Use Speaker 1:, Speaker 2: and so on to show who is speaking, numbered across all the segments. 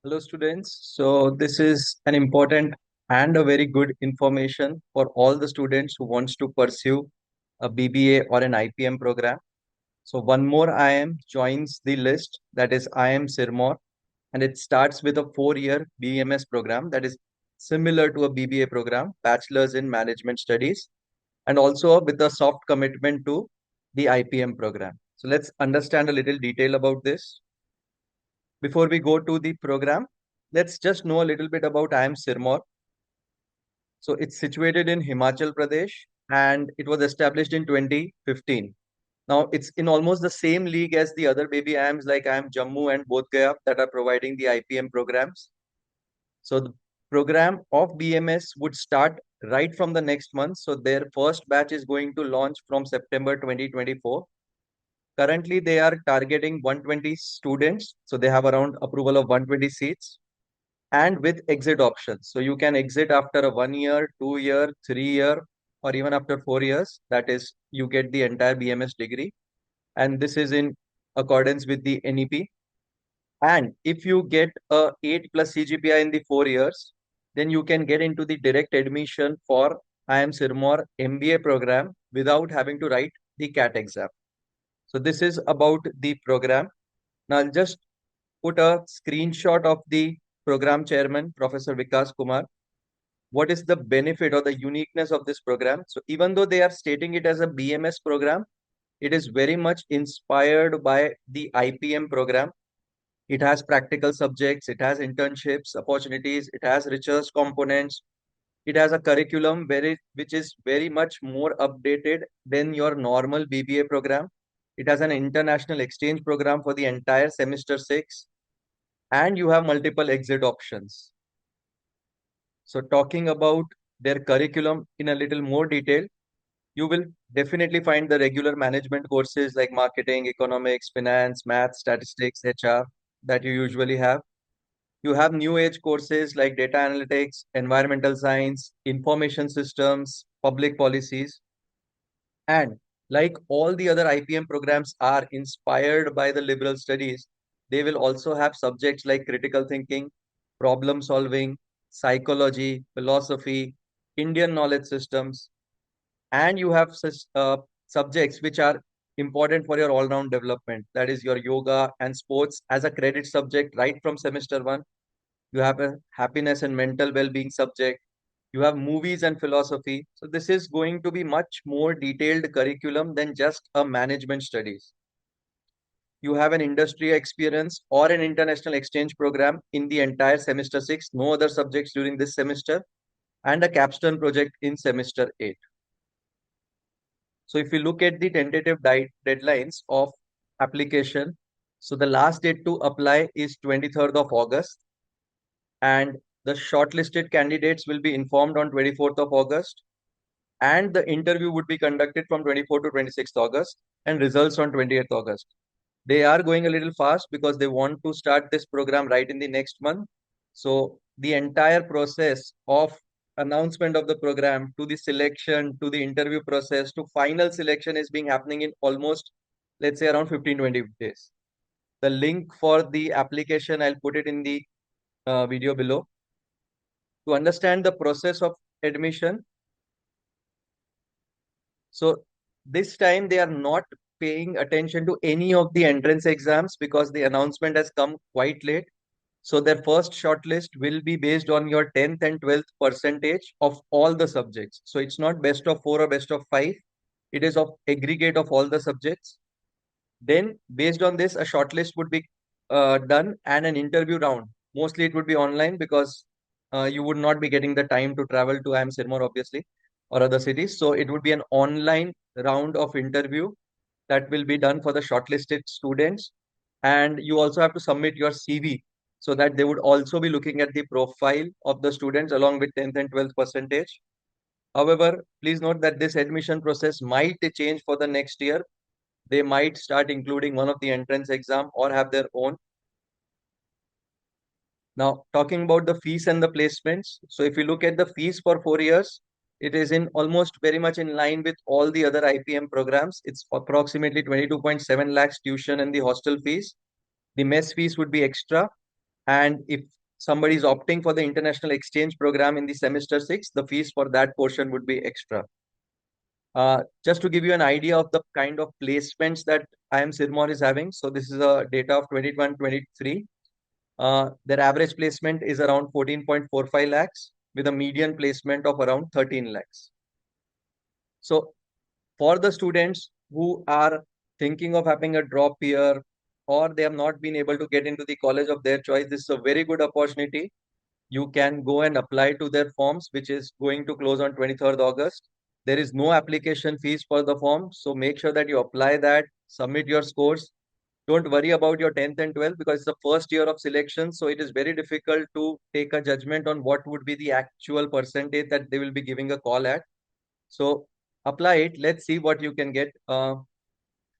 Speaker 1: Hello students. So this is an important and a very good information for all the students who wants to pursue a BBA or an IPM program. So one more IIM joins the list, that is IIM Sirmaur, and it starts with a 4-year BMS program that is similar to a BBA program, Bachelor's in Management Studies, and also with a soft commitment to the IPM program. So let's understand a little detail about this. Before we go to the program, let's just know a little bit about IIM Sirmaur. So it's situated in Himachal Pradesh and it was established in 2015. Now it's in almost the same league as the other baby IIMs like IIM Jammu and Bodh Gaya that are providing the IPM programs. So the program of BMS would start right from the next month. So their first batch is going to launch from September 2024. Currently, they are targeting 120 students. So they have around approval of 120 seats and with exit options. So you can exit after a 1 year, 2 year, 3 year, or even after 4 years. That is, you get the entire BMS degree. And this is in accordance with the NEP. And if you get a 8 plus CGPI in the 4 years, then you can get into the direct admission for IIM Sirmaur MBA program without having to write the CAT exam. So this is about the program. Now I'll just put a screenshot of the program chairman, Professor Vikas Kumar. What is the benefit or the uniqueness of this program? So even though they are stating it as a BMS program, it is very much inspired by the IPM program. It has practical subjects, it has internships, opportunities, it has research components, it has a curriculum which is very much more updated than your normal BBA program. It has an international exchange program for the entire semester 6, and you have multiple exit options. So talking about their curriculum in a little more detail, you will definitely find the regular management courses like marketing, economics, finance, math, statistics, HR that you usually have. You have new age courses like data analytics, environmental science, information systems, public policies, and like all the other IPM programs are inspired by the liberal studies, they will also have subjects like critical thinking, problem solving, psychology, philosophy, Indian knowledge systems, and you have such subjects which are important for your all-round development. That is your yoga and sports as a credit subject right from semester 1. You have a happiness and mental well-being subject. You have movies and philosophy. So this is going to be much more detailed curriculum than just a management studies. You have an industry experience or an international exchange program in the entire semester 6, no other subjects during this semester, and a capstone project in semester 8. So if you look at the tentative deadlines of application, so the last date to apply is 23rd of August, and the shortlisted candidates will be informed on 24th of August, and the interview would be conducted from 24th to 26th August, and results on 20th August. They are going a little fast because they want to start this program right in the next month. So the entire process of announcement of the program to the selection to the interview process to final selection is being happening in almost, let's say, around 15-20 days. The link for the application, I'll put it in the video below. To understand the process of admission, so this time they are not paying attention to any of the entrance exams because the announcement has come quite late. So their first shortlist will be based on your 10th and 12th percentage of all the subjects. So it's not best of 4 or best of 5. It is of aggregate of all the subjects. Then based on this, a shortlist would be done and an interview round. Mostly it would be online because you would not be getting the time to travel to IIM Sirmaur, obviously, or other cities. So it would be an online round of interview that will be done for the shortlisted students. And you also have to submit your CV so that they would also be looking at the profile of the students along with 10th and 12th percentage. However, please note that this admission process might change for the next year. They might start including one of the entrance exam or have their own. Now, talking about the fees and the placements. So if you look at the fees for 4 years, it is in almost very much in line with all the other IPM programs. It's approximately 22.7 lakhs tuition and the hostel fees. The mess fees would be extra. And if somebody is opting for the international exchange program in the semester 6, the fees for that portion would be extra. Just to give you an idea of the kind of placements that IIM Sirmaur is having. So this is a data of 21-23. Their average placement is around 14.45 lakhs with a median placement of around 13 lakhs. So for the students who are thinking of having a drop year, or they have not been able to get into the college of their choice, this is a very good opportunity. You can go and apply to their forms, which is going to close on 23rd August. There is no application fees for the form. So make sure that you apply that, submit your scores. Don't worry about your 10th and 12th because it's the first year of selection. So it is very difficult to take a judgment on what would be the actual percentage that they will be giving a call at. So apply it. Let's see what you can get.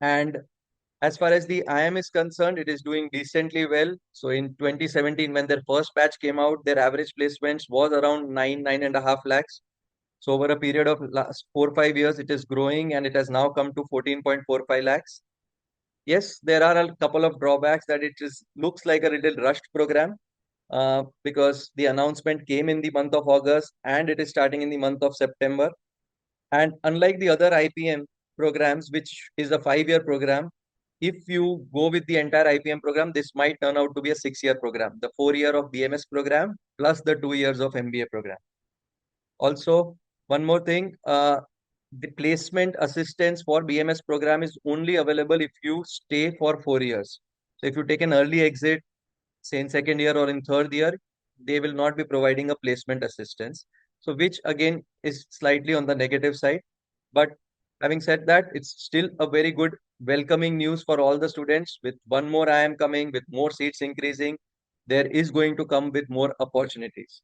Speaker 1: And as far as the IIM is concerned, it is doing decently well. So in 2017, when their first batch came out, their average placements was around 9.5 lakhs. So over a period of last 4 or 5 years, it is growing and it has now come to 14.45 lakhs. Yes, there are a couple of drawbacks that it is looks like a little rushed program because the announcement came in the month of August and it is starting in the month of September. And unlike the other IPM programs, which is a 5 year program, if you go with the entire IPM program, this might turn out to be a 6 year program, the 4 year of BMS program plus the 2 years of MBA program. Also, one more thing, the placement assistance for BMS program is only available if you stay for 4 years. So if you take an early exit, say in second year or in third year, they will not be providing a placement assistance. So which again is slightly on the negative side. But having said that, it's still a very good welcoming news for all the students. With one more IIM coming, with more seats increasing, there is going to come with more opportunities.